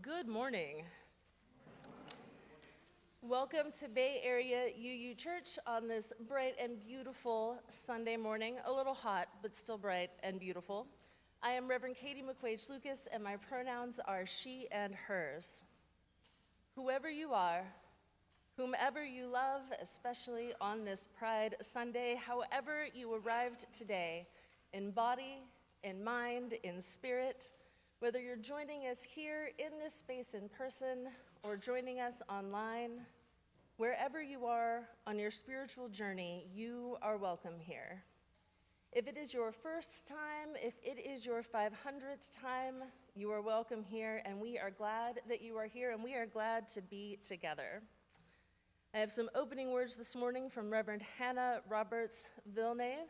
Good morning. Welcome to Bay Area UU Church on this bright and beautiful Sunday morning. A little hot, but still bright and beautiful. I am Reverend Katie McQuage-Loukas, and my pronouns are she and hers. Whoever you are, whomever you love, especially on this Pride Sunday, however you arrived today, in body, in mind, in spirit, whether you're joining us here in this space in person or joining us online, wherever you are on your spiritual journey, you are welcome here. If it is your first time, if it is your 500th time, you are welcome here, and we are glad that you are here, and we are glad to be together. I have some opening words this morning from Reverend Hannah Roberts Villeneuve.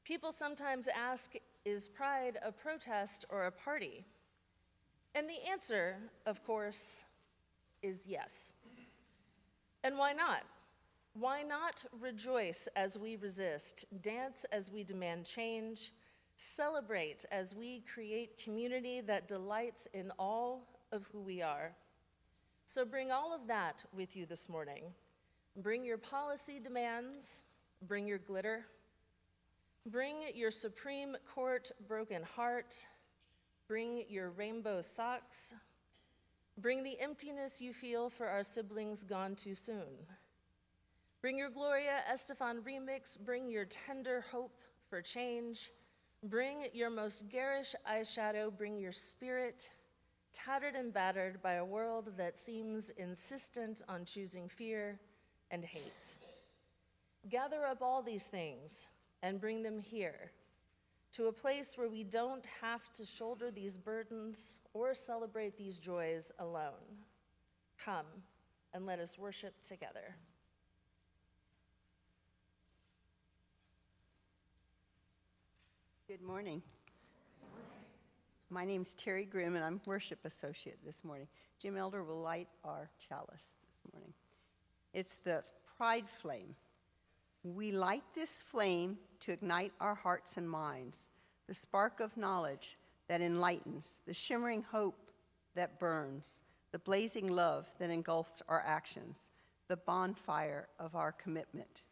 People sometimes ask, is Pride a protest or a party? And the answer, of course, is yes. And why not? Why not rejoice as we resist, dance as we demand change, celebrate as we create community that delights in all of who we are? So bring all of that with you this morning. Bring your policy demands, bring your glitter, bring your Supreme Court broken heart, bring your rainbow socks, bring the emptiness you feel for our siblings gone too soon. Bring your Gloria Estefan remix, bring your tender hope for change, bring your most garish eyeshadow, bring your spirit, tattered and battered by a world that seems insistent on choosing fear and hate. Gather up all these things and bring them here, to a place where we don't have to shoulder these burdens or celebrate these joys alone. Come and let us worship together. Good morning. My name's Terry Grimm, and I'm worship associate this morning. Jim Elder will light our chalice this morning. It's the pride flame. We light this flame to ignite our hearts and minds, the spark of knowledge that enlightens, the shimmering hope that burns, the blazing love that engulfs our actions, the bonfire of our commitment.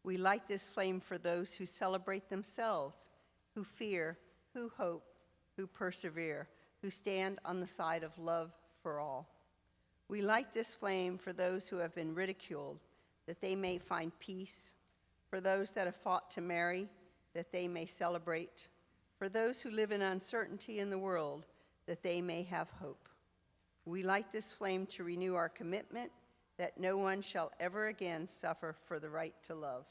We light this flame for those who celebrate themselves, who fear, who hope, who persevere, who stand on the side of love for all. We light this flame for those who have been ridiculed, that they may find peace, for those that have fought to marry, that they may celebrate, for those who live in uncertainty in the world, that they may have hope. We light this flame to renew our commitment that no one shall ever again suffer for the right to love.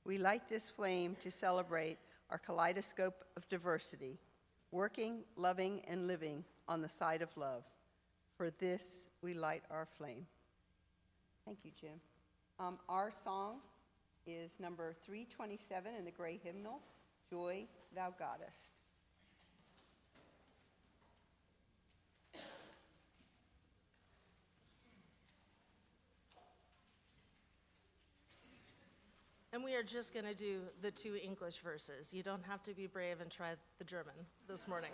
We light this flame to celebrate our kaleidoscope of diversity, working, loving, and living on the side of love. For this, we light our flame. Thank you, Jim. Our song is number 327 in the gray hymnal, Joy Thou Goddest. And we are just going to do the 2 English verses. You don't have to be brave and try the German this morning.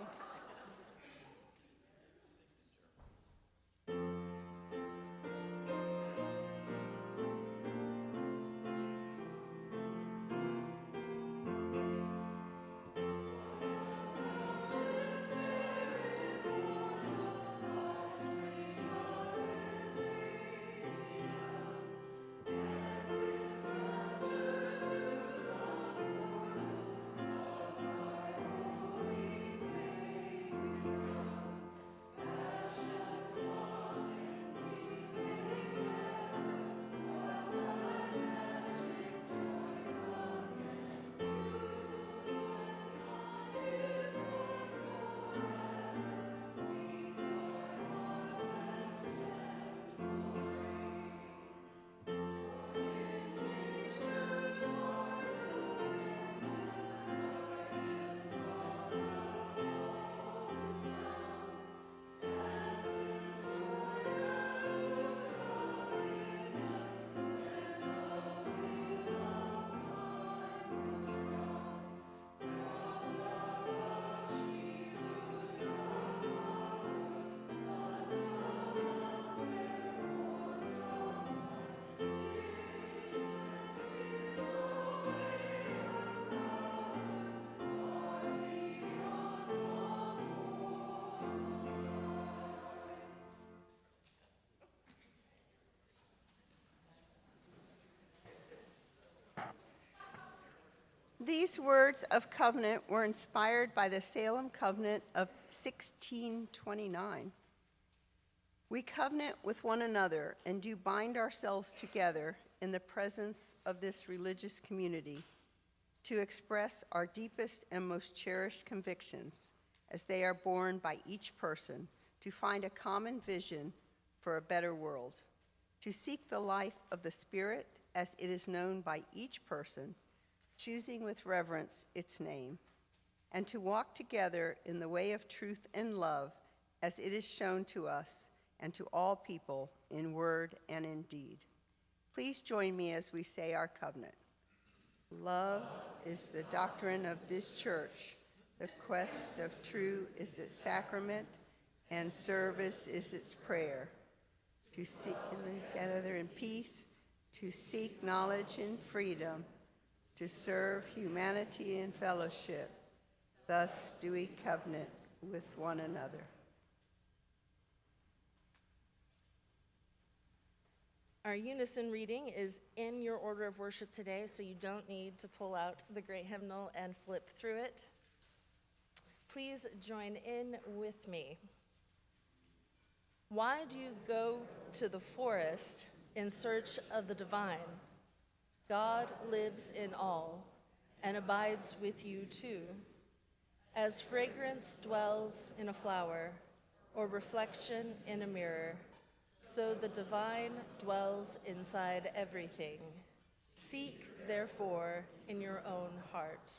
These words of covenant were inspired by the Salem Covenant of 1629. We covenant with one another and do bind ourselves together in the presence of this religious community to express our deepest and most cherished convictions as they are borne by each person, to find a common vision for a better world, to seek the life of the Spirit as it is known by each person, choosing with reverence its name, and to walk together in the way of truth and love as it is shown to us and to all people in word and in deed. Please join me as we say our covenant. Love is the doctrine of this church. The quest of truth is its sacrament, and service is its prayer. To seek each other in peace, to seek knowledge in freedom, to serve humanity in fellowship. Thus do we covenant with one another. Our unison reading is in your order of worship today, so you don't need to pull out the great hymnal and flip through it. Please join in with me. Why do you go to the forest in search of the divine? God lives in all and abides with you too. As fragrance dwells in a flower or reflection in a mirror, so the divine dwells inside everything. Seek, therefore, in your own heart.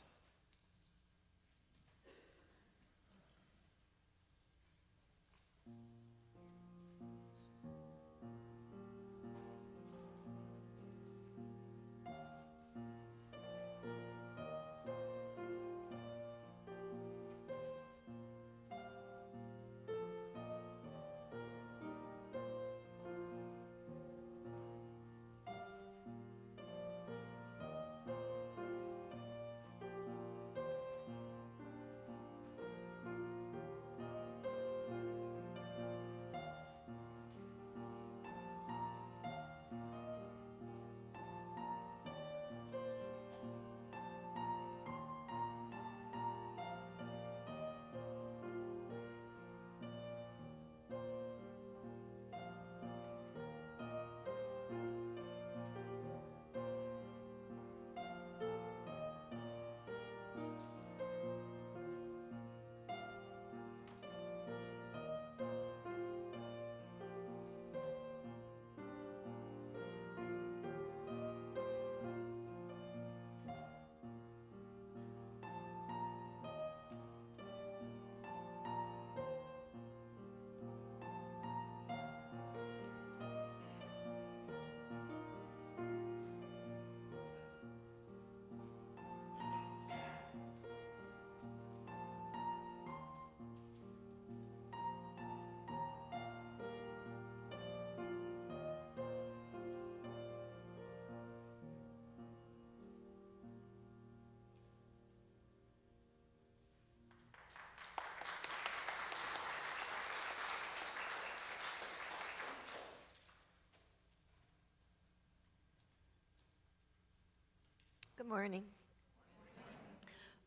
Good morning.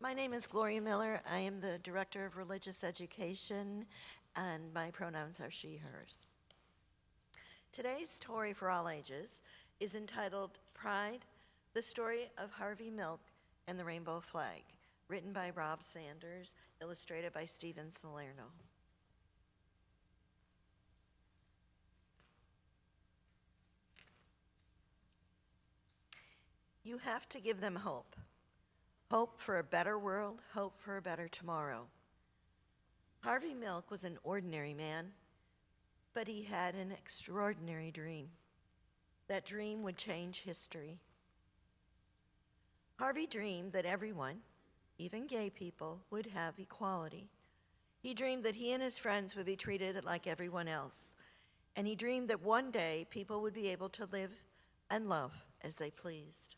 My name is Gloria Miller. I am the Director of Religious Education, and my pronouns are she, hers. Today's story for all ages is entitled Pride, the Story of Harvey Milk and the Rainbow Flag, written by Rob Sanders, illustrated by Stephen Salerno. You have to give them hope. Hope for a better world, hope for a better tomorrow. Harvey Milk was an ordinary man, but he had an extraordinary dream. That dream would change history. Harvey dreamed that everyone, even gay people, would have equality. He dreamed that he and his friends would be treated like everyone else. And he dreamed that one day people would be able to live and love as they pleased.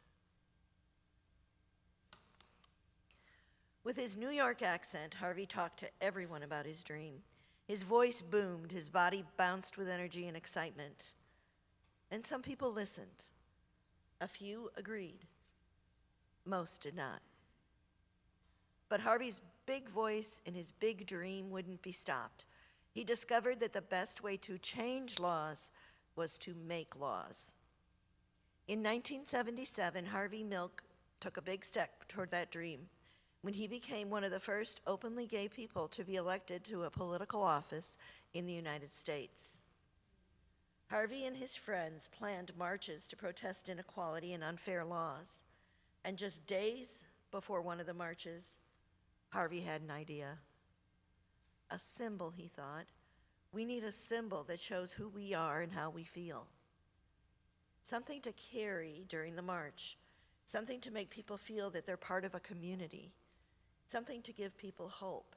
With his New York accent, Harvey talked to everyone about his dream. His voice boomed, his body bounced with energy and excitement. And some people listened. A few agreed. Most did not. But Harvey's big voice and his big dream wouldn't be stopped. He discovered that the best way to change laws was to make laws. In 1977, Harvey Milk took a big step toward that dream when he became one of the first openly gay people to be elected to a political office in the United States. Harvey and his friends planned marches to protest inequality and unfair laws. And just days before one of the marches, Harvey had an idea. A symbol, he thought. We need a symbol that shows who we are and how we feel. Something to carry during the march. Something to make people feel that they're part of a community. Something to give people hope.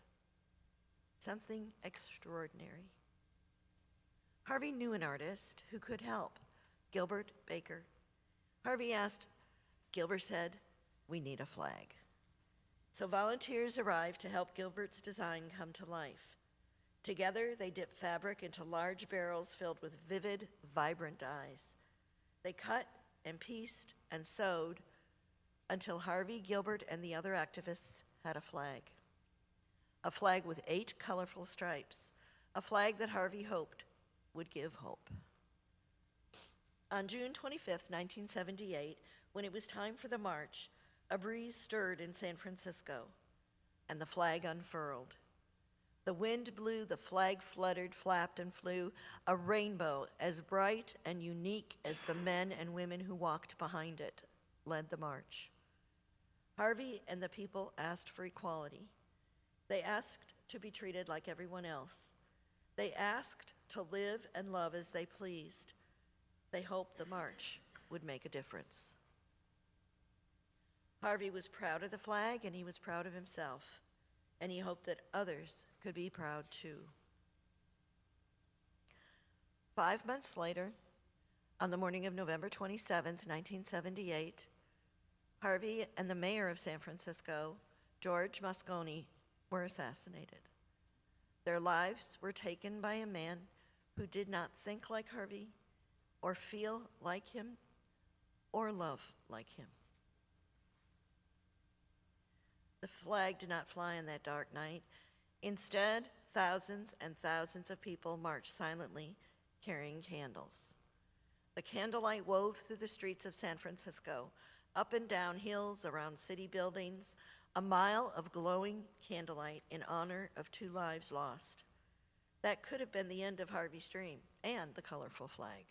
Something extraordinary. Harvey knew an artist who could help, Gilbert Baker. Harvey asked, Gilbert said, "We need a flag." So volunteers arrived to help Gilbert's design come to life. Together, they dipped fabric into large barrels filled with vivid, vibrant dyes. They cut and pieced and sewed until Harvey, Gilbert, and the other activists had a flag. A flag with 8 colorful stripes, a flag that Harvey hoped would give hope. On June 25th, 1978, when it was time for the march, a breeze stirred in San Francisco, and the flag unfurled. The wind blew, the flag fluttered, flapped, and flew, a rainbow as bright and unique as the men and women who walked behind it led the march. Harvey and the people asked for equality. They asked to be treated like everyone else. They asked to live and love as they pleased. They hoped the march would make a difference. Harvey was proud of the flag, and he was proud of himself, and he hoped that others could be proud too. 5 months later, on the morning of November 27th, 1978, Harvey and the mayor of San Francisco, George Moscone, were assassinated. Their lives were taken by a man who did not think like Harvey, or feel like him, or love like him. The flag did not fly on that dark night. Instead, thousands and thousands of people marched silently, carrying candles. The candlelight wove through the streets of San Francisco, up and down hills, around city buildings, a mile of glowing candlelight in honor of 2 lives lost. That could have been the end of Harvey's dream and the colorful flag,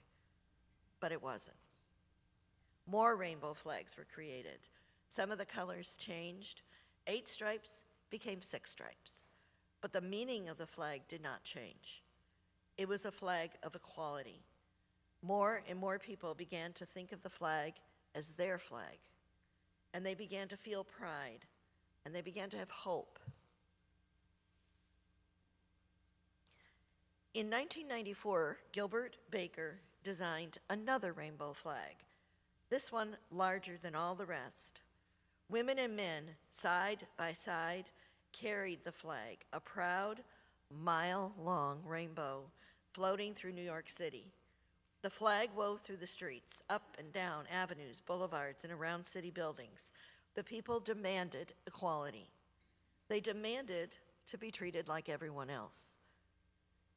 but it wasn't. More rainbow flags were created. Some of the colors changed. 8 stripes became 6 stripes, but the meaning of the flag did not change. It was a flag of equality. More and more people began to think of the flag as their flag, and they began to feel pride, and they began to have hope. In 1994, Gilbert Baker designed another rainbow flag, this one larger than all the rest. Women and men, side by side, carried the flag, a proud, mile-long rainbow floating through New York City. The flag wove through the streets, up and down avenues, boulevards, and around city buildings. The people demanded equality. They demanded to be treated like everyone else.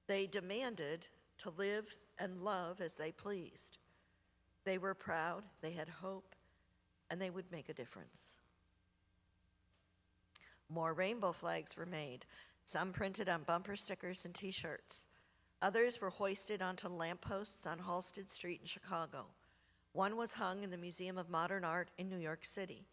They demanded to live and love as they pleased. They were proud, they had hope, and they would make a difference. More rainbow flags were made, some printed on bumper stickers and t-shirts. Others were hoisted onto lampposts on Halsted Street in Chicago. One was hung in the Museum of Modern Art in New York City.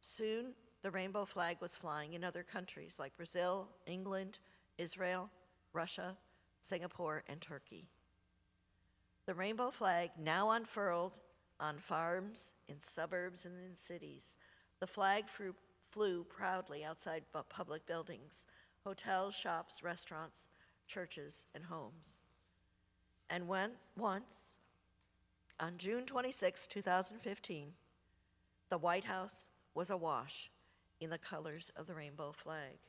Soon, the rainbow flag was flying in other countries like Brazil, England, Israel, Russia, Singapore, and Turkey. The rainbow flag now unfurled on farms, in suburbs, and in cities. The flag flew proudly outside public buildings, hotels, shops, restaurants, churches, and homes. And once, on June 26, 2015, the White House was awash in the colors of the rainbow flag.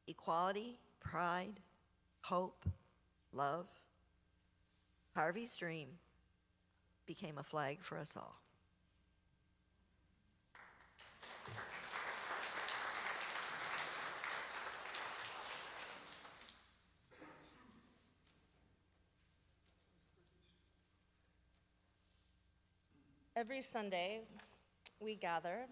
Equality, pride, hope, love. Harvey's dream became a flag for us all. Every Sunday, we gather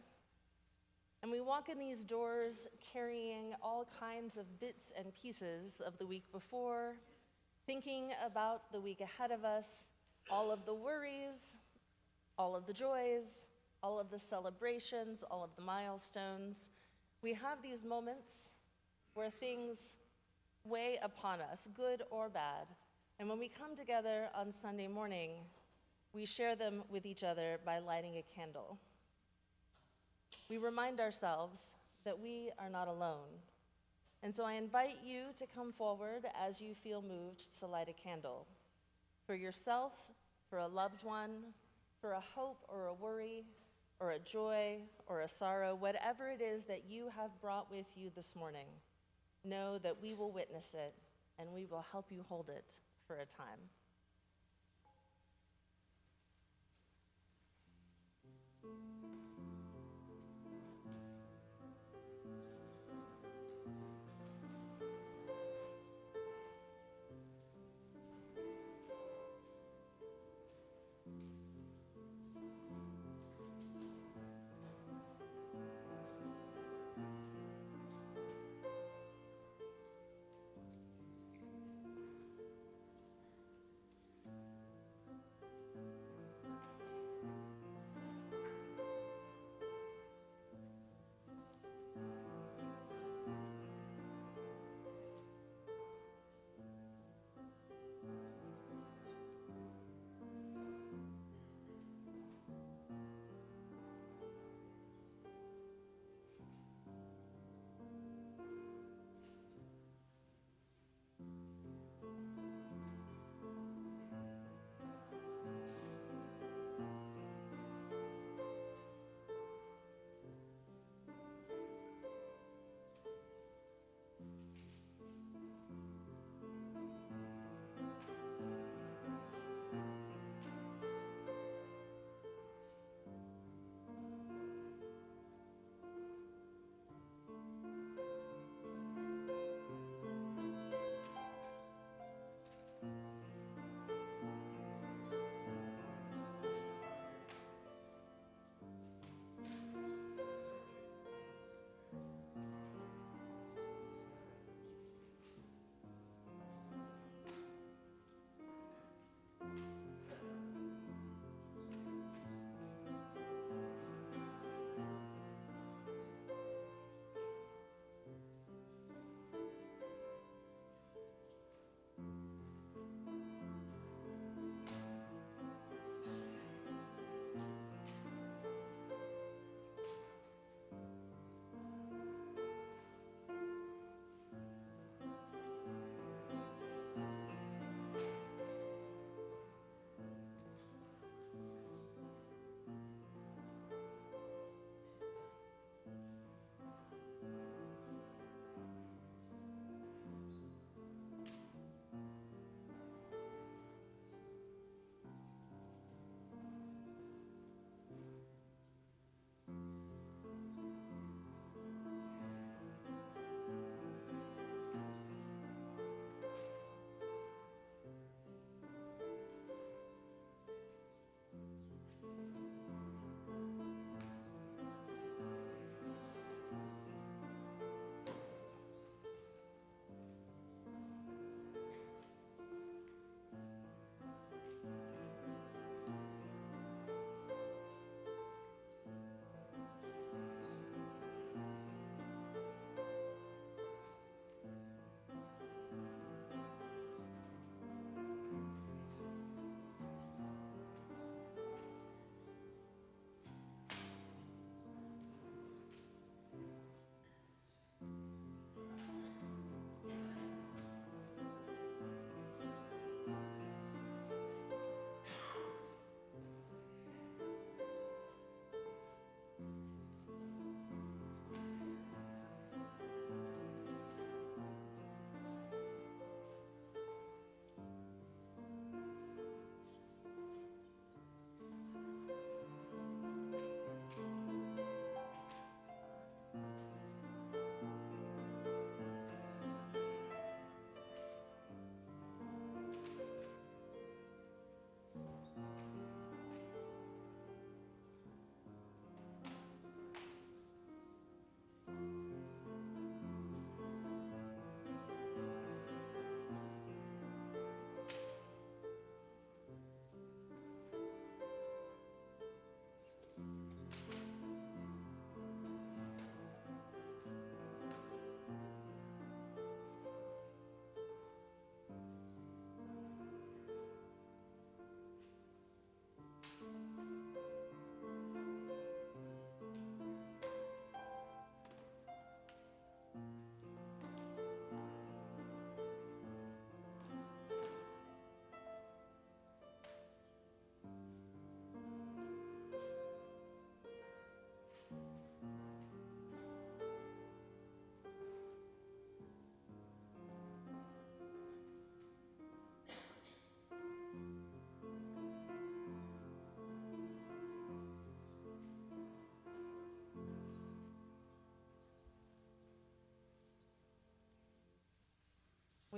and we walk in these doors carrying all kinds of bits and pieces of the week before, thinking about the week ahead of us, all of the worries, all of the joys, all of the celebrations, all of the milestones. We have these moments where things weigh upon us, good or bad. And when we come together on Sunday morning, we share them with each other by lighting a candle. We remind ourselves that we are not alone. And so I invite you to come forward as you feel moved to light a candle. For yourself, for a loved one, for a hope or a worry, or a joy or a sorrow, whatever it is that you have brought with you this morning, know that we will witness it and we will help you hold it for a time.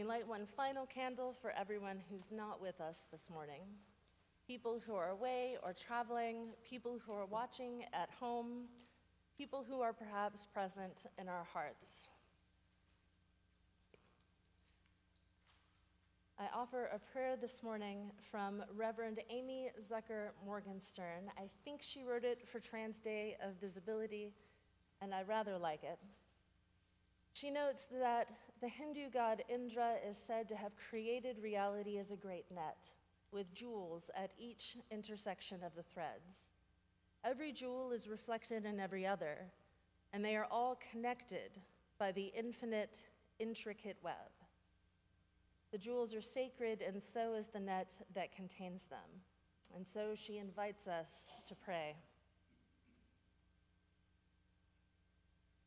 we light one final candle for everyone who's not with us this morning. People who are away or traveling, people who are watching at home, people who are perhaps present in our hearts. I offer a prayer this morning from Reverend Amy Zucker Morgenstern. I think she wrote it for Trans Day of Visibility, and I rather like it. She notes that the Hindu god Indra is said to have created reality as a great net, with jewels at each intersection of the threads. Every jewel is reflected in every other, and they are all connected by the infinite, intricate web. The jewels are sacred, and so is the net that contains them. And so she invites us to pray.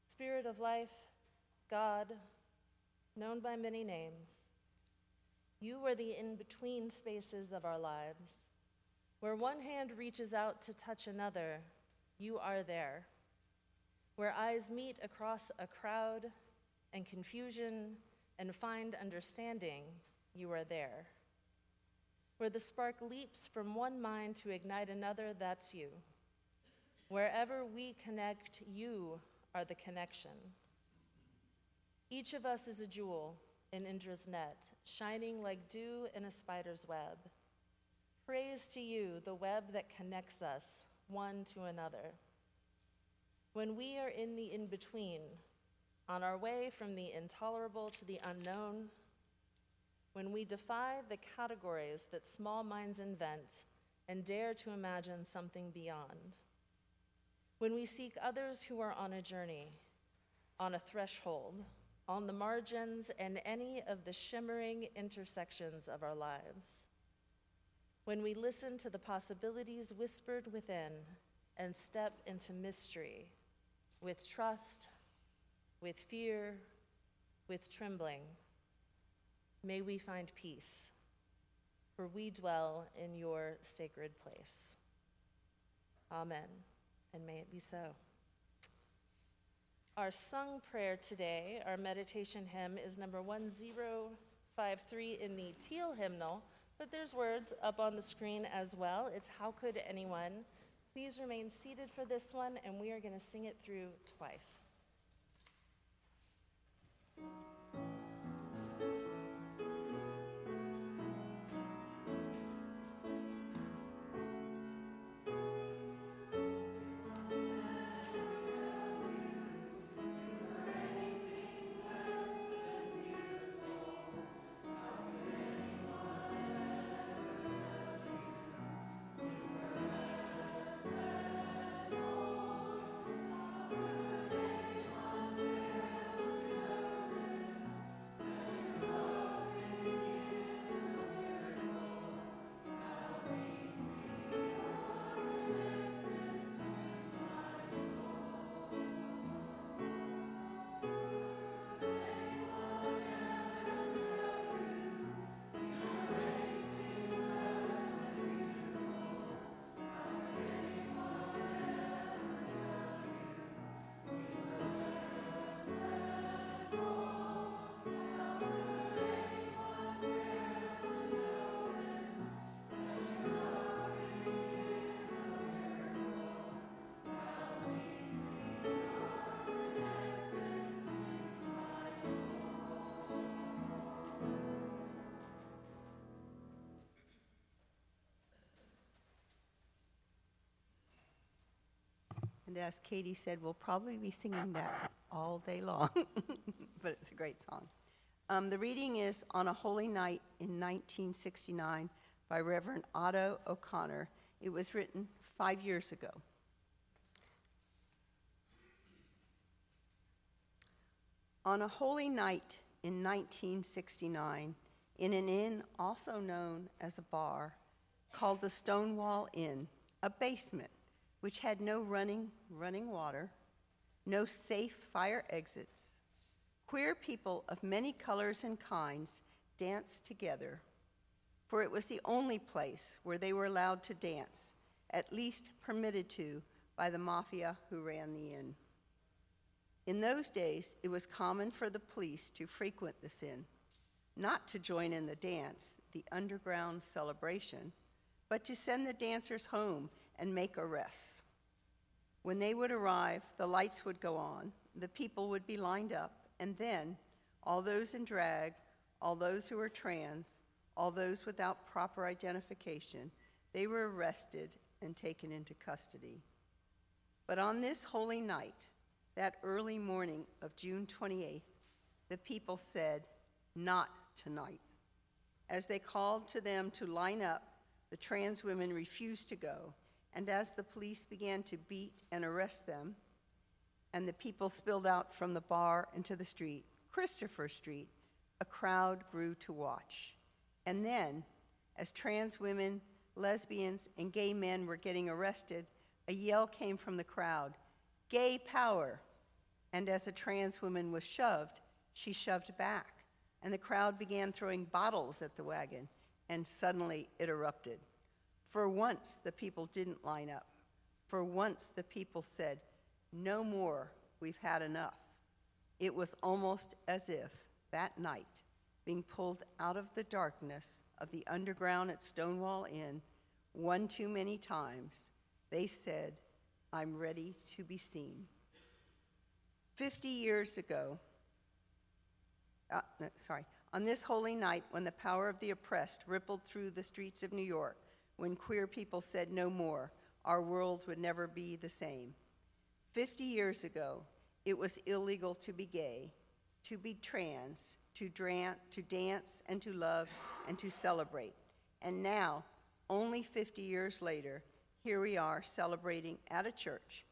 Spirit of life, God, known by many names, you are the in-between spaces of our lives. Where one hand reaches out to touch another, you are there. Where eyes meet across a crowd and confusion and find understanding, you are there. Where the spark leaps from one mind to ignite another, that's you. Wherever we connect, you are the connection. Each of us is a jewel in Indra's net, shining like dew in a spider's web. Praise to you, the web that connects us one to another. When we are in the in-between, on our way from the intolerable to the unknown, when we defy the categories that small minds invent and dare to imagine something beyond, when we seek others who are on a journey, on a threshold, on the margins, and any of the shimmering intersections of our lives, when we listen to the possibilities whispered within and step into mystery with trust, with fear, with trembling, may we find peace, for we dwell in your sacred place. Amen, and may it be so. Our sung prayer today, our meditation hymn, is number 1053 in the teal hymnal, but there's words up on the screen as well. It's How Could Anyone? Please remain seated for this one, and we are going to sing it through twice. And as Katie said, we'll probably be singing that all day long, but it's a great song. The reading is On a Holy Night in 1969 by Reverend Otto O'Connor. It was written 5 years ago. On a holy night in 1969, in an inn also known as a bar, called the Stonewall Inn, a basement which had no running water, no safe fire exits, queer people of many colors and kinds danced together, for it was the only place where they were allowed to dance, at least permitted to by the mafia who ran the inn. In those days, it was common for the police to frequent this inn. not to join in the dance, the underground celebration, but to send the dancers home and make arrests. When they would arrive, the lights would go on, the people would be lined up, and then all those in drag, all those who were trans, all those without proper identification, they were arrested and taken into custody. But on this holy night, that early morning of June 28th, the people said, "Not tonight." As they called to them to line up, the trans women refused to go, and as the police began to beat and arrest them, and the people spilled out from the bar into the street, Christopher Street, a crowd grew to watch. And then, as trans women, lesbians, and gay men were getting arrested, a yell came from the crowd, "Gay power!" And as a trans woman was shoved, she shoved back, and the crowd began throwing bottles at the wagon, and suddenly it erupted. For once, the people didn't line up. For once, the people said, "No more, we've had enough." It was almost as if that night, being pulled out of the darkness of the underground at Stonewall Inn, one too many times, they said, "I'm ready to be seen." 50 years ago, on this holy night when the power of the oppressed rippled through the streets of New York, when queer people said no more, our world would never be the same. 50 years ago, it was illegal to be gay, to be trans, to dance and to love and to celebrate. And now, only 50 years later, here we are celebrating at a church,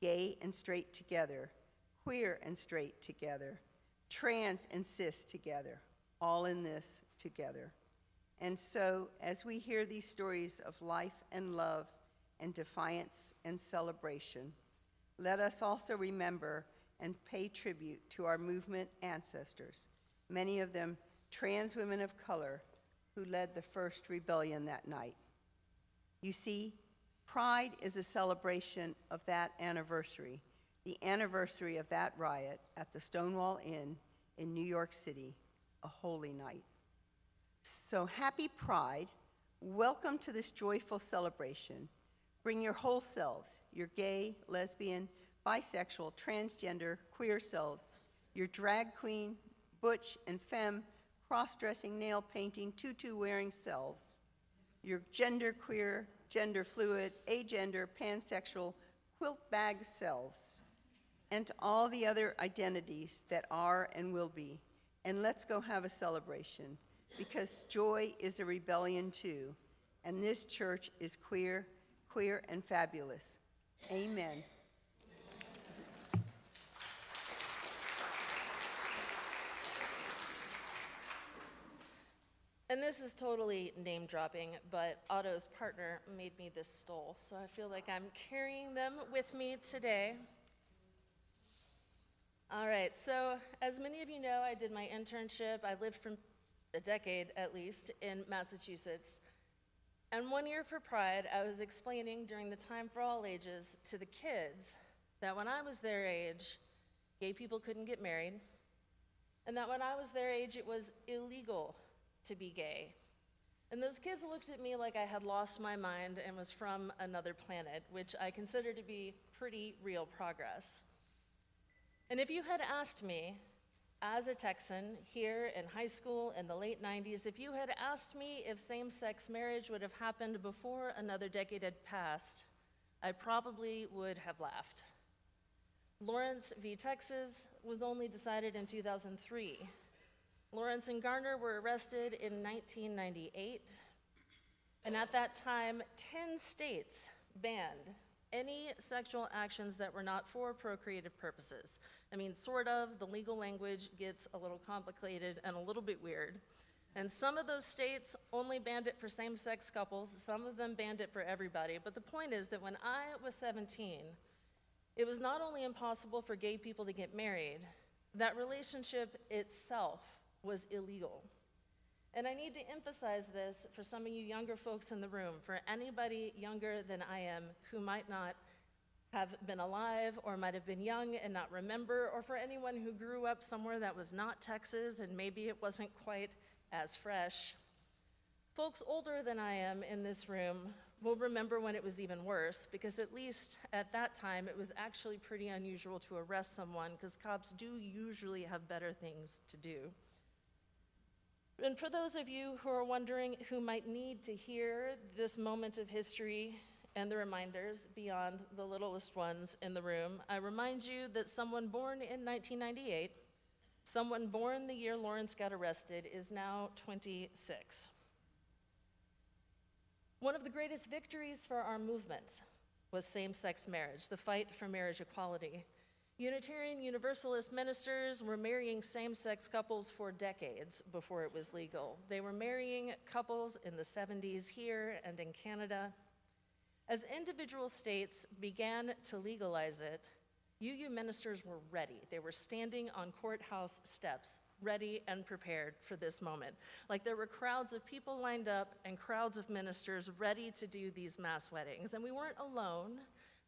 gay and straight together, queer and straight together, trans and cis together, all in this together. And so, as we hear these stories of life and love and defiance and celebration, let us also remember and pay tribute to our movement ancestors, many of them trans women of color who led the first rebellion that night. You see, Pride is a celebration of that anniversary, the anniversary of that riot at the Stonewall Inn in New York City, a holy night. So happy Pride. Welcome to this joyful celebration. Bring your whole selves, your gay, lesbian, bisexual, transgender, queer selves, your drag queen, butch and femme, cross-dressing, nail painting, tutu-wearing selves, your genderqueer, gender fluid, agender, pansexual, quilt bag selves, and to all the other identities that are and will be. And let's go have a celebration, because joy is a rebellion too, and this church is queer, queer and fabulous. Amen. And this is totally name dropping, but Otto's partner made me this stole, so I feel like I'm carrying them with me today. All right, so as many of you know, I did my internship. I lived for a decade at least in Massachusetts. And one year for Pride, I was explaining during the Time for All Ages to the kids that when I was their age, gay people couldn't get married, and that when I was their age, it was illegal to be gay. And those kids looked at me like I had lost my mind and was from another planet, which I consider to be pretty real progress. And if you had asked me, as a Texan here in high school in the late 90s, if you had asked me if same-sex marriage would have happened before another decade had passed, I probably would have laughed. Lawrence v. Texas was only decided in 2003. Lawrence and Garner were arrested in 1998, and at that time, 10 states banned any sexual actions that were not for procreative purposes. I mean, sort of, the legal language gets a little complicated and a little bit weird. And some of those states only banned it for same-sex couples, some of them banned it for everybody. But the point is that when I was 17, it was not only impossible for gay people to get married, that relationship itself was illegal. And I need to emphasize this for some of you younger folks in the room, for anybody younger than I am who might not have been alive or might have been young and not remember, or for anyone who grew up somewhere that was not Texas and maybe it wasn't quite as fresh. Folks older than I am in this room will remember when it was even worse, because at least at that time it was actually pretty unusual to arrest someone, because cops do usually have better things to do. And for those of you who are wondering who might need to hear this moment of history and the reminders beyond the littlest ones in the room, I remind you that someone born in 1998, someone born the year Lawrence got arrested, is now 26. One of the greatest victories for our movement was same-sex marriage, the fight for marriage equality. Unitarian Universalist ministers were marrying same-sex couples for decades before it was legal. They were marrying couples in the 70s here and in Canada. As individual states began to legalize it, UU ministers were ready. They were standing on courthouse steps, ready and prepared for this moment. Like there were crowds of people lined up and crowds of ministers ready to do these mass weddings. And we weren't alone.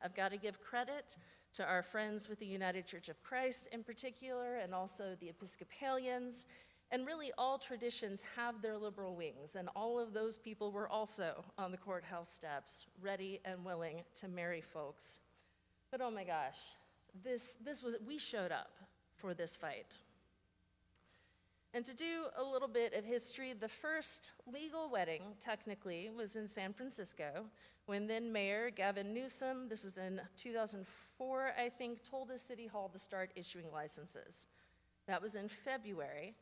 I've got to give credit to our friends with the United Church of Christ in particular, and also the Episcopalians. And really all traditions have their liberal wings, and all of those people were also on the courthouse steps, ready and willing to marry folks. But oh my gosh, we showed up for this fight. And to do a little bit of history, the first legal wedding, technically, was in San Francisco, when then Mayor Gavin Newsom, this was in 2004, I think, told his city hall to start issuing licenses. That was in February.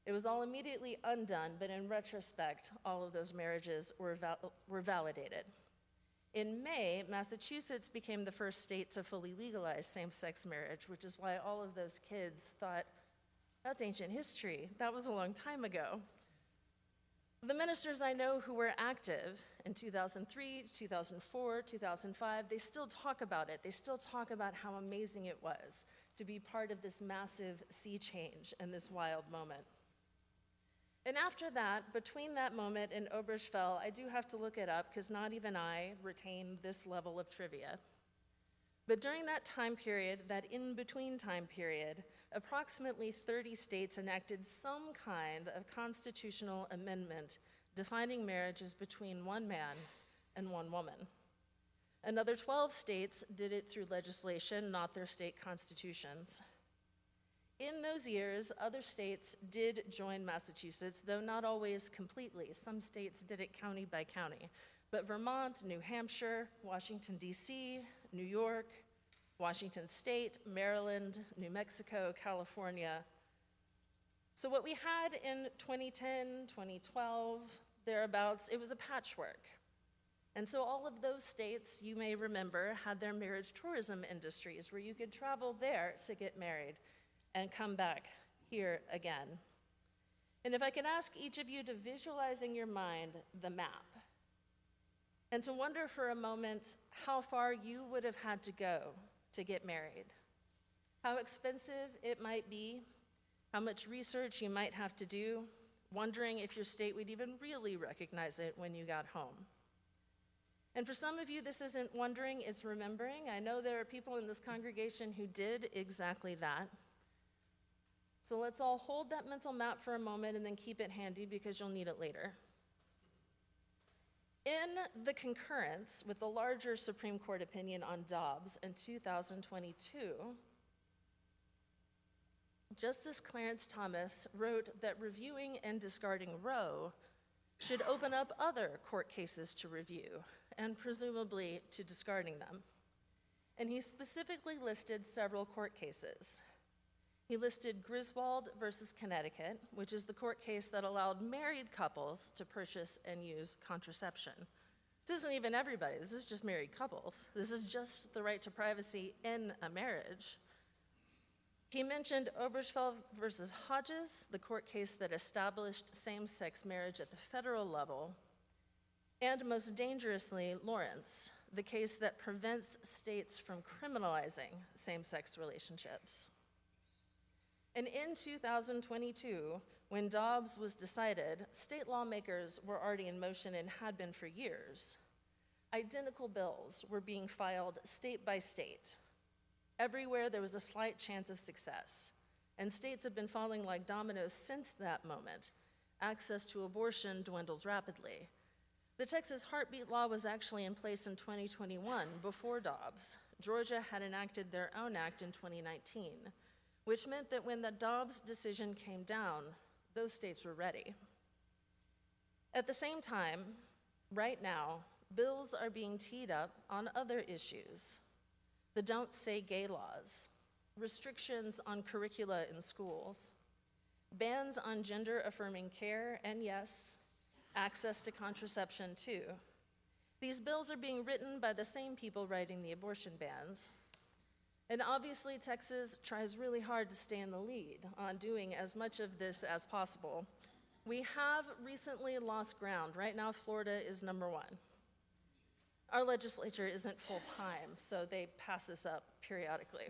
It was all immediately undone, but in retrospect, all of those marriages were validated. In May, Massachusetts became the first state to fully legalize same-sex marriage, which is why all of those kids thought, that's ancient history. That was a long time ago. The ministers I know who were active in 2003, 2004, 2005, they still talk about it. They still talk about how amazing it was to be part of this massive sea change and this wild moment. And after that, between that moment and Obergefell, I do have to look it up because not even I retain this level of trivia. But during that time period, that in-between time period, approximately 30 states enacted some kind of constitutional amendment defining marriages between one man and one woman. Another 12 states did it through legislation, not their state constitutions. In those years, other states did join Massachusetts, though not always completely. Some states did it county by county. But Vermont, New Hampshire, Washington, D.C., New York, Washington State, Maryland, New Mexico, California. So what we had in 2010, 2012, thereabouts, it was a patchwork. And so all of those states, you may remember, had their marriage tourism industries where you could travel there to get married and come back here again. And if I could ask each of you to visualize in your mind the map and to wonder for a moment how far you would have had to go to get married, how expensive it might be, how much research you might have to do, wondering if your state would even really recognize it when you got home. And for some of you, this isn't wondering, it's remembering. I know there are people in this congregation who did exactly that. So let's all hold that mental map for a moment and then keep it handy because you'll need it later. In the concurrence with the larger Supreme Court opinion on Dobbs in 2022, Justice Clarence Thomas wrote that reviewing and discarding Roe should open up other court cases to review and presumably to discarding them. And he specifically listed several court cases. He listed Griswold versus Connecticut, which is the court case that allowed married couples to purchase and use contraception. This isn't even everybody, this is just married couples. This is just the right to privacy in a marriage. He mentioned Obergefell versus Hodges, the court case that established same-sex marriage at the federal level, and most dangerously, Lawrence, the case that prevents states from criminalizing same-sex relationships. And in 2022, when Dobbs was decided, state lawmakers were already in motion and had been for years. Identical bills were being filed state by state. Everywhere there was a slight chance of success, and states have been falling like dominoes since that moment. Access to abortion dwindles rapidly. The Texas heartbeat law was actually in place in 2021 before Dobbs. Georgia had enacted their own act in 2019, which meant that when the Dobbs decision came down, those states were ready. At the same time, right now, bills are being teed up on other issues. The Don't Say Gay laws, restrictions on curricula in schools, bans on gender-affirming care, and yes, access to contraception too. These bills are being written by the same people writing the abortion bans. And obviously, Texas tries really hard to stay in the lead on doing as much of this as possible. We have recently lost ground. Right now, Florida is number one. Our legislature isn't full-time, so they pass this up periodically.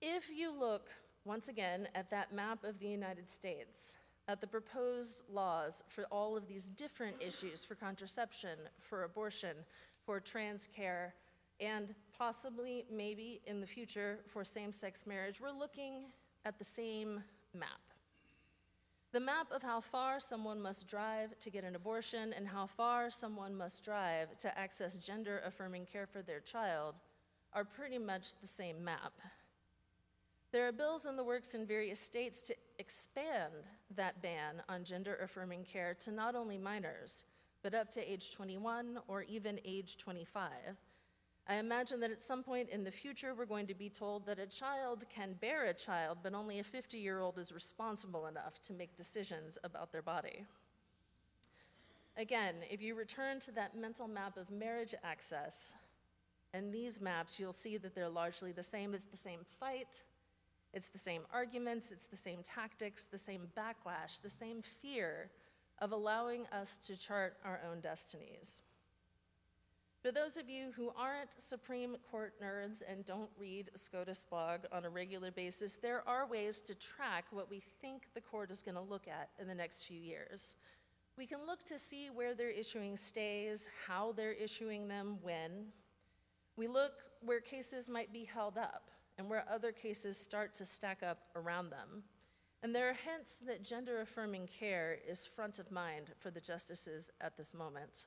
If you look, once again, at that map of the United States, at the proposed laws for all of these different issues, for contraception, for abortion, for trans care, and possibly, maybe in the future, for same-sex marriage, we're looking at the same map. The map of how far someone must drive to get an abortion and how far someone must drive to access gender-affirming care for their child are pretty much the same map. There are bills in the works in various states to expand that ban on gender-affirming care to not only minors, but up to age 21 or even age 25. I imagine that at some point in the future, we're going to be told that a child can bear a child, but only a 50-year-old is responsible enough to make decisions about their body. Again, if you return to that mental map of marriage access, and these maps, you'll see that they're largely the same. It's the same fight, it's the same arguments, it's the same tactics, the same backlash, the same fear of allowing us to chart our own destinies. For those of you who aren't Supreme Court nerds and don't read SCOTUS blog on a regular basis, there are ways to track what we think the court is going to look at in the next few years. We can look to see where they're issuing stays, how they're issuing them, when. We look where cases might be held up and where other cases start to stack up around them. And there are hints that gender-affirming care is front of mind for the justices at this moment.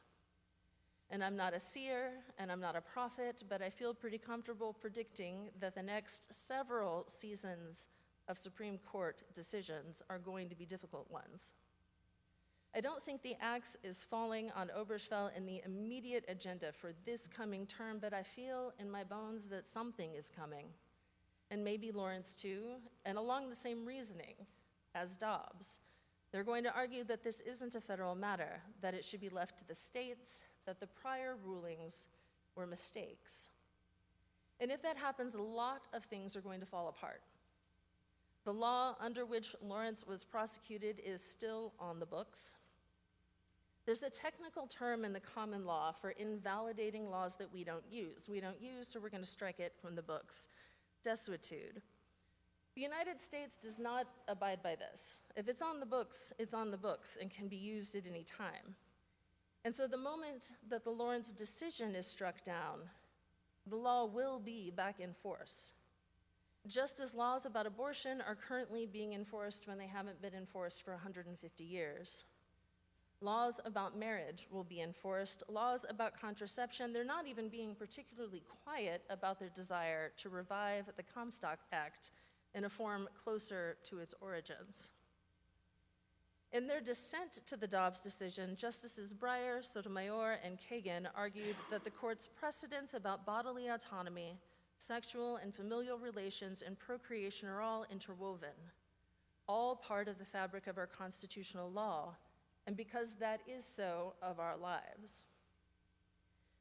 And I'm not a seer, and I'm not a prophet, but I feel pretty comfortable predicting that the next several seasons of Supreme Court decisions are going to be difficult ones. I don't think the axe is falling on Obergefell in the immediate agenda for this coming term, but I feel in my bones that something is coming, and maybe Lawrence too, and along the same reasoning as Dobbs. They're going to argue that this isn't a federal matter, that it should be left to the states, that the prior rulings were mistakes. And if that happens, a lot of things are going to fall apart. The law under which Lawrence was prosecuted is still on the books. There's a technical term in the common law for invalidating laws that we don't use. We don't use, so we're going to strike it from the books. Desuetude. The United States does not abide by this. If it's on the books and can be used at any time. And so the moment that the Lawrence decision is struck down, the law will be back in force. Just as laws about abortion are currently being enforced when they haven't been enforced for 150 years. Laws about marriage will be enforced. Laws about contraception, they're not even being particularly quiet about their desire to revive the Comstock Act in a form closer to its origins. In their dissent to the Dobbs decision, Justices Breyer, Sotomayor, and Kagan argued that the court's precedents about bodily autonomy, sexual and familial relations, and procreation are all interwoven, all part of the fabric of our constitutional law, and because that is so, of our lives.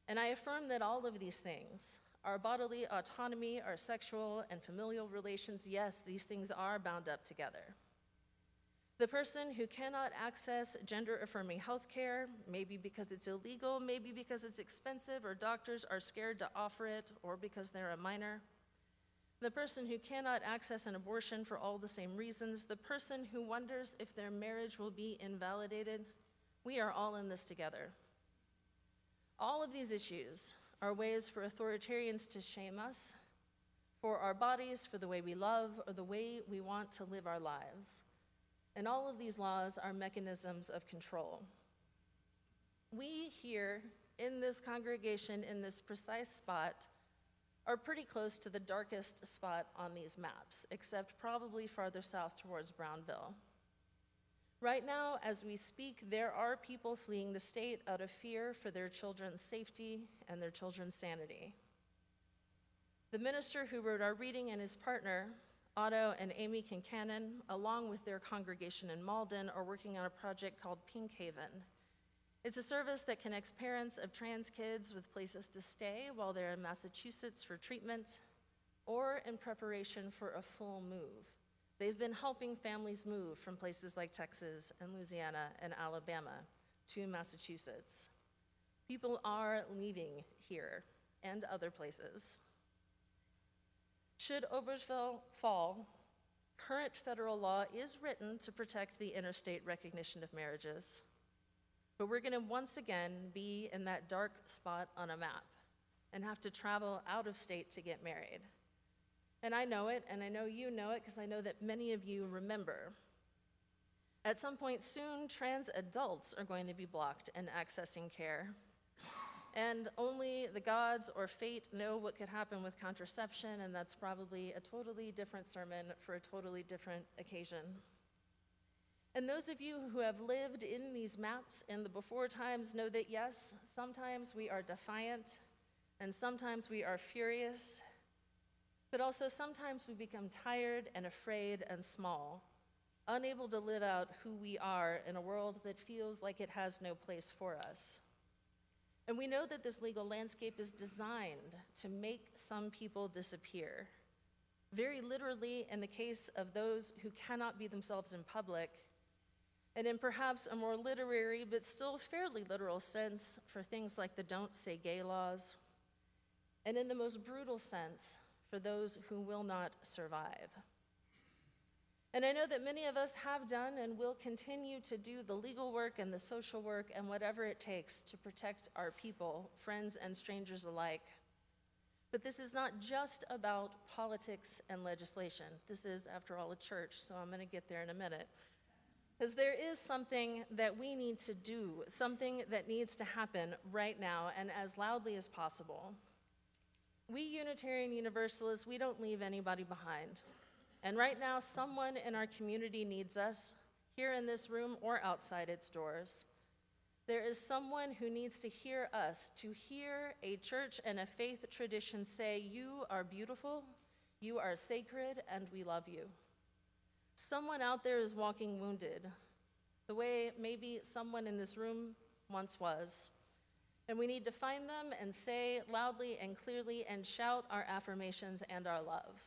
And I affirm that all of these things, our bodily autonomy, our sexual and familial relations, yes, these things are bound up together. The person who cannot access gender-affirming health care, maybe because it's illegal, maybe because it's expensive or doctors are scared to offer it, or because they're a minor. The person who cannot access an abortion for all the same reasons, the person who wonders if their marriage will be invalidated, we are all in this together. All of these issues are ways for authoritarians to shame us for our bodies, for the way we love, or the way we want to live our lives. And all of these laws are mechanisms of control. We here in this congregation, in this precise spot, are pretty close to the darkest spot on these maps, except probably farther south towards Brownville. Right now, as we speak, there are people fleeing the state out of fear for their children's safety and their children's sanity. The minister who wrote our reading and his partner, Otto and Amy Kincannon, along with their congregation in Malden, are working on a project called Pink Haven. It's a service that connects parents of trans kids with places to stay while they're in Massachusetts for treatment or in preparation for a full move. They've been helping families move from places like Texas and Louisiana and Alabama to Massachusetts. People are leaving here and other places. Should Obergefell fall, current federal law is written to protect the interstate recognition of marriages. But we're going to once again be in that dark spot on a map and have to travel out of state to get married. And I know it, and I know you know it, because I know that many of you remember. At some point soon, trans adults are going to be blocked in accessing care. And only the gods or fate know what could happen with contraception, and that's probably a totally different sermon for a totally different occasion. And those of you who have lived in these maps in the before times know that yes, sometimes we are defiant, and sometimes we are furious, but also sometimes we become tired and afraid and small, unable to live out who we are in a world that feels like it has no place for us. And we know that this legal landscape is designed to make some people disappear. Very literally in the case of those who cannot be themselves in public, and in perhaps a more literary but still fairly literal sense for things like the Don't Say Gay laws, and in the most brutal sense for those who will not survive. And I know that many of us have done and will continue to do the legal work and the social work and whatever it takes to protect our people, friends and strangers alike. But this is not just about politics and legislation. This is, after all, a church, so I'm going to get there in a minute. Because there is something that we need to do, something that needs to happen right now and as loudly as possible. We Unitarian Universalists, we don't leave anybody behind. And right now, someone in our community needs us, here in this room or outside its doors. There is someone who needs to hear us, to hear a church and a faith tradition say, you are beautiful, you are sacred, and we love you. Someone out there is walking wounded, the way maybe someone in this room once was. And we need to find them and say loudly and clearly and shout our affirmations and our love.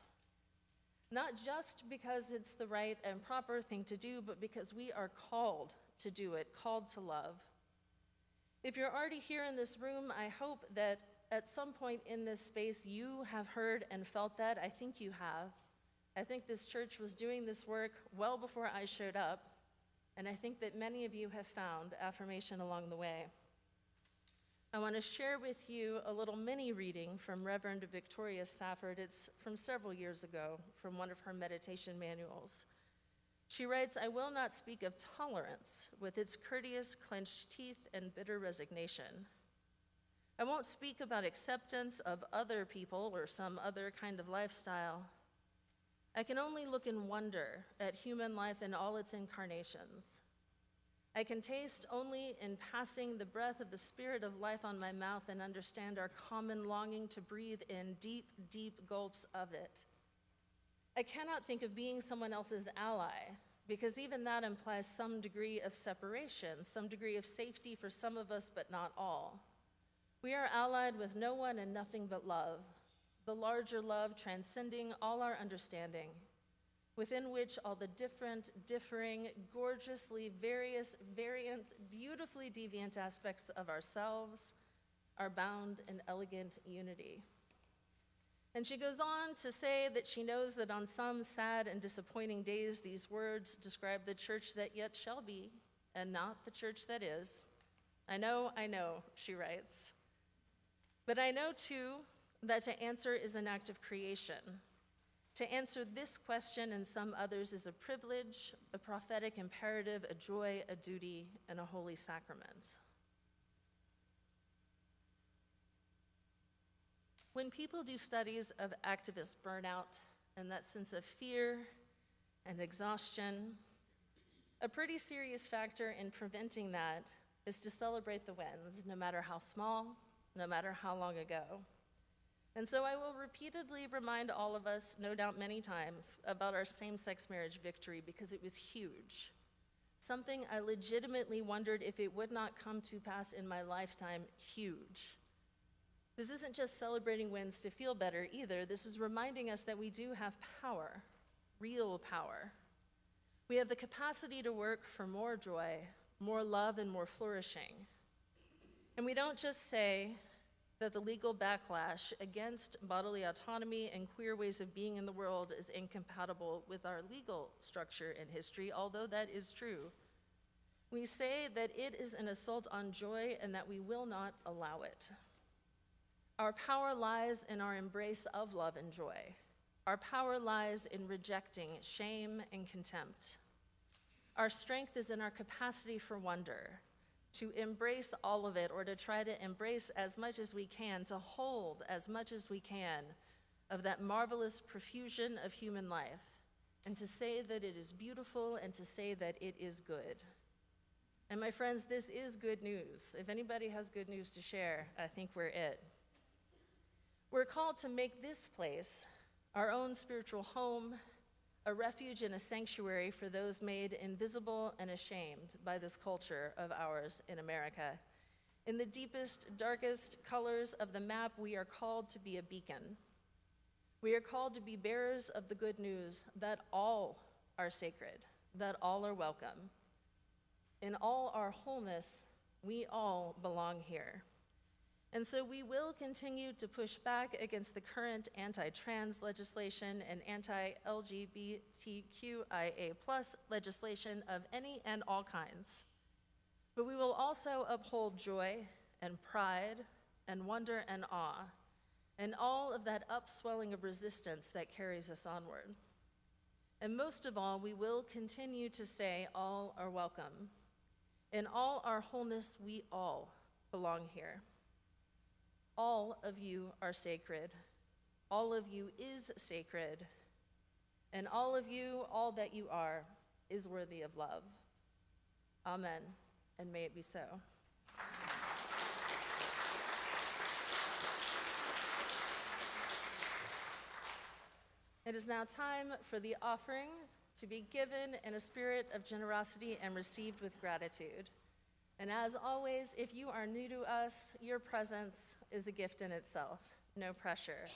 Not just because it's the right and proper thing to do, but because we are called to do it, called to love. If you're already here in this room, I hope that at some point in this space you have heard and felt that. I think you have. I think this church was doing this work well before I showed up, and I think that many of you have found affirmation along the way. I want to share with you a little mini reading from Reverend Victoria Safford. It's from several years ago, from one of her meditation manuals. She writes, I will not speak of tolerance with its courteous clenched teeth and bitter resignation. I won't speak about acceptance of other people or some other kind of lifestyle. I can only look in wonder at human life in all its incarnations. I can taste only in passing the breath of the spirit of life on my mouth and understand our common longing to breathe in deep, deep gulps of it. I cannot think of being someone else's ally, because even that implies some degree of separation, some degree of safety for some of us, but not all. We are allied with no one and nothing but love, the larger love transcending all our understanding, within which all the different, differing, gorgeously various, variant, beautifully deviant aspects of ourselves are bound in elegant unity. And she goes on to say that she knows that on some sad and disappointing days, these words describe the church that yet shall be, and not the church that is. I know, she writes. But I know, too, that to answer is an act of creation. To answer this question and some others is a privilege, a prophetic imperative, a joy, a duty, and a holy sacrament. When people do studies of activist burnout and that sense of fear and exhaustion, a pretty serious factor in preventing that is to celebrate the wins, no matter how small, no matter how long ago. And so I will repeatedly remind all of us, no doubt many times, about our same-sex marriage victory because it was huge. Something I legitimately wondered if it would not come to pass in my lifetime, huge. This isn't just celebrating wins to feel better either. This is reminding us that we do have power, real power. We have the capacity to work for more joy, more love, and more flourishing. And we don't just say that the legal backlash against bodily autonomy and queer ways of being in the world is incompatible with our legal structure and history, although that is true. We say that it is an assault on joy and that we will not allow it. Our power lies in our embrace of love and joy. Our power lies in rejecting shame and contempt. Our strength is in our capacity for wonder, to embrace all of it, or to try to embrace as much as we can, to hold as much as we can of that marvelous profusion of human life, and to say that it is beautiful and to say that it is good. And my friends, this is good news. If anybody has good news to share, I think we're it. We're called to make this place our own spiritual home, a refuge and a sanctuary for those made invisible and ashamed by this culture of ours in America. In the deepest, darkest colors of the map, we are called to be a beacon. We are called to be bearers of the good news that all are sacred, that all are welcome. In all our wholeness, we all belong here. And so we will continue to push back against the current anti-trans legislation and anti-LGBTQIA+ legislation of any and all kinds. But we will also uphold joy and pride and wonder and awe and all of that upswelling of resistance that carries us onward. And most of all, we will continue to say all are welcome. In all our wholeness, we all belong here. All of you are sacred. All of you is sacred. And all of you, all that you are, is worthy of love. Amen, and may it be so. It is now time for the offering to be given in a spirit of generosity and received with gratitude. And as always, if you are new to us, your presence is a gift in itself. No pressure.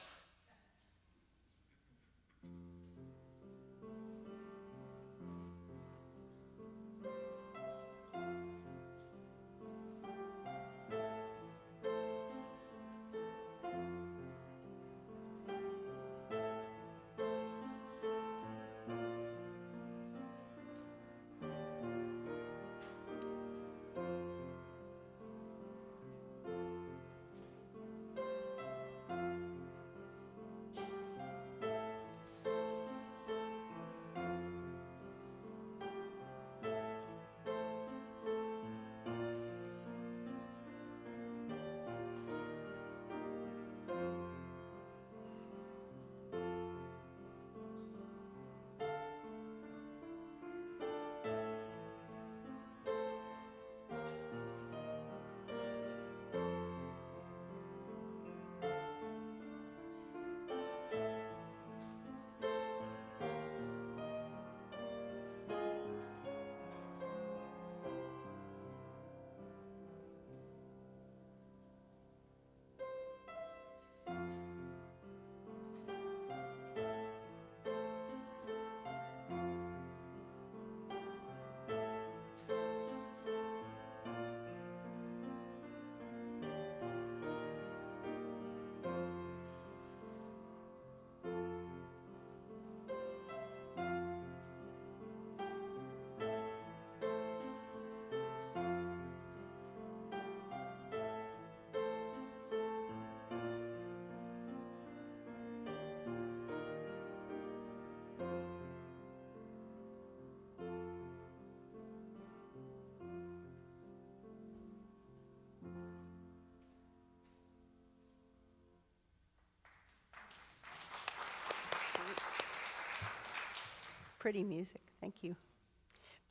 pretty music. Thank you.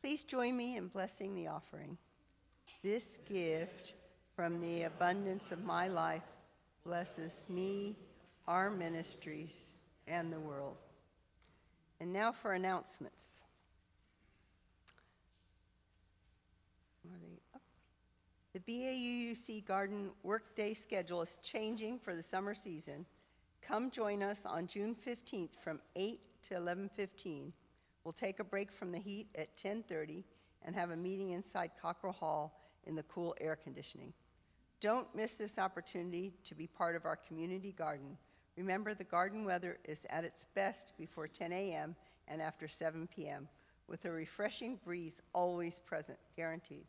Please join me in blessing the offering. This gift from the abundance of my life blesses me, our ministries, and the world. And now for announcements. The BAUUC Garden Workday schedule is changing for the summer season. Come join us on June 15th from 8 to 11:15. We'll take a break from the heat at 10:30 and have a meeting inside Cockrell Hall in the cool air conditioning. Don't miss this opportunity to be part of our community garden. Remember, the garden weather is at its best before 10 a.m. and after 7 p.m., with a refreshing breeze always present, guaranteed.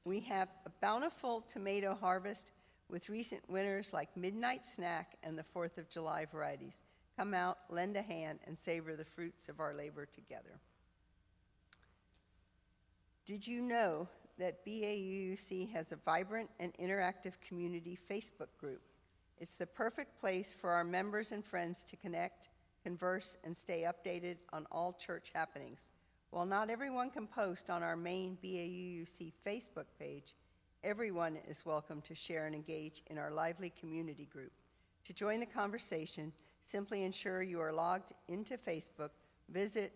We have a bountiful tomato harvest with recent winners like Midnight Snack and the 4th of July varieties. Come out, lend a hand, and savor the fruits of our labor together. Did you know that BAUUC has a vibrant and interactive community Facebook group? It's the perfect place for our members and friends to connect, converse, and stay updated on all church happenings. While not everyone can post on our main BAUUC Facebook page, everyone is welcome to share and engage in our lively community group. To join the conversation, simply ensure you are logged into Facebook, visit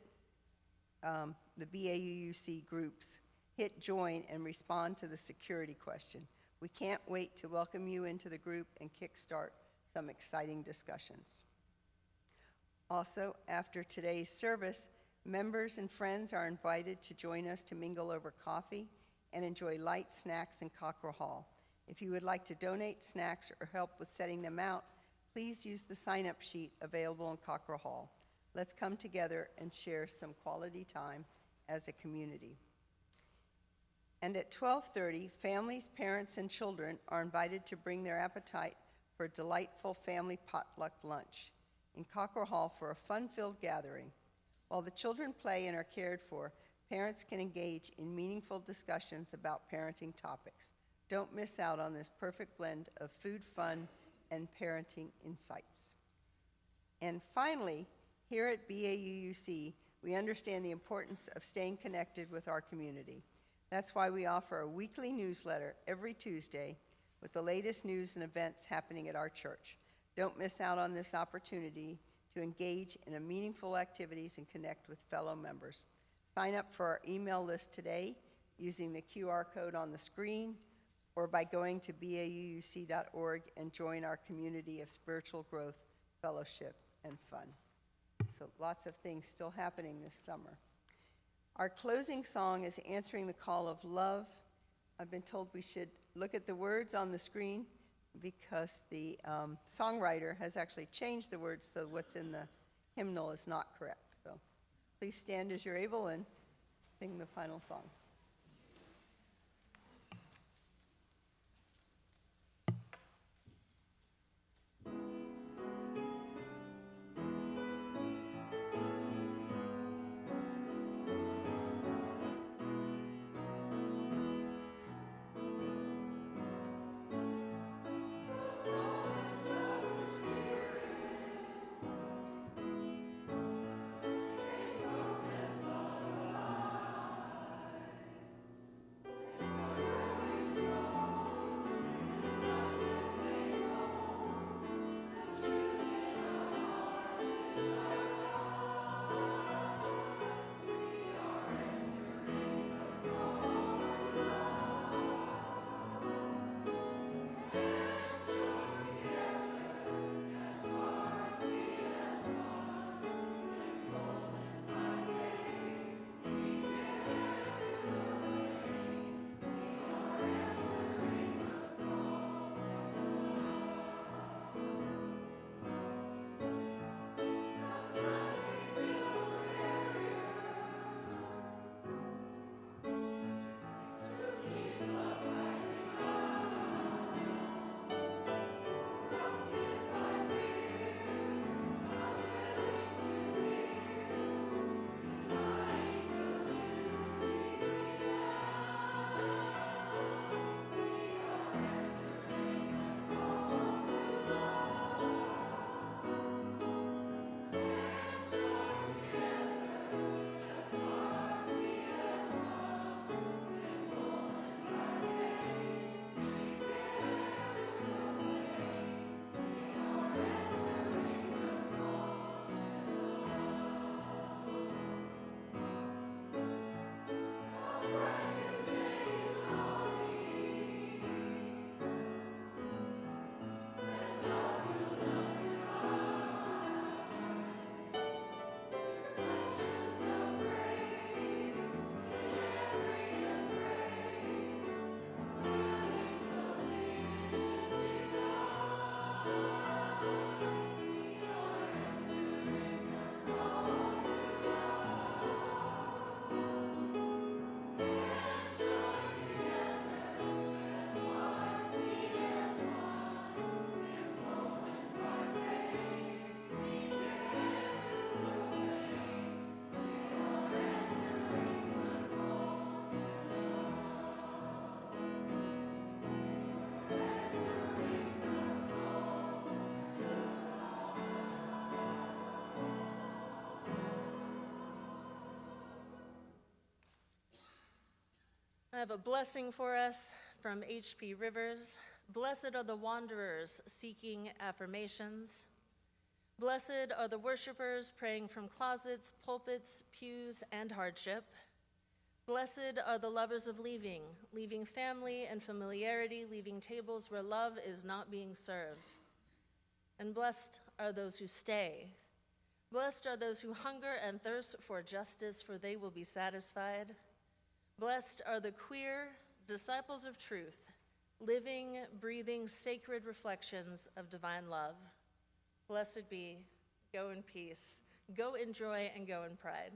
the BAUUC groups, hit join, and respond to the security question. We can't wait to welcome you into the group and kickstart some exciting discussions. Also, after today's service, members and friends are invited to join us to mingle over coffee and enjoy light snacks in Cockrell Hall. If you would like to donate snacks or help with setting them out, please use the sign-up sheet available in Cockrell Hall. Let's come together and share some quality time as a community. And at 12:30, families, parents, and children are invited to bring their appetite for a delightful family potluck lunch in Cockrell Hall for a fun-filled gathering. While the children play and are cared for, parents can engage in meaningful discussions about parenting topics. Don't miss out on this perfect blend of food, fun, and parenting insights. And finally, here at BAUUC, we understand the importance of staying connected with our community. That's why we offer a weekly newsletter every Tuesday with the latest news and events happening at our church. Don't miss out on this opportunity to engage in meaningful activities and connect with fellow members. Sign up for our email list today using the QR code on the screen or by going to BAUUC.org and join our community of spiritual growth, fellowship, and fun. So lots of things still happening this summer. Our closing song is Answering the Call of Love. I've been told we should look at the words on the screen because the songwriter has actually changed the words so what's in the hymnal is not correct. So please stand as you're able and sing the final song. have a blessing for us from H.P. Rivers. Blessed are the wanderers seeking affirmations. Blessed are the worshipers praying from closets, pulpits, pews, and hardship. Blessed are the lovers of leaving, leaving family and familiarity, leaving tables where love is not being served. And blessed are those who stay. Blessed are those who hunger and thirst for justice, for they will be satisfied. Blessed are the queer disciples of truth, living, breathing, sacred reflections of divine love. Blessed be, go in peace, go in joy, and go in pride.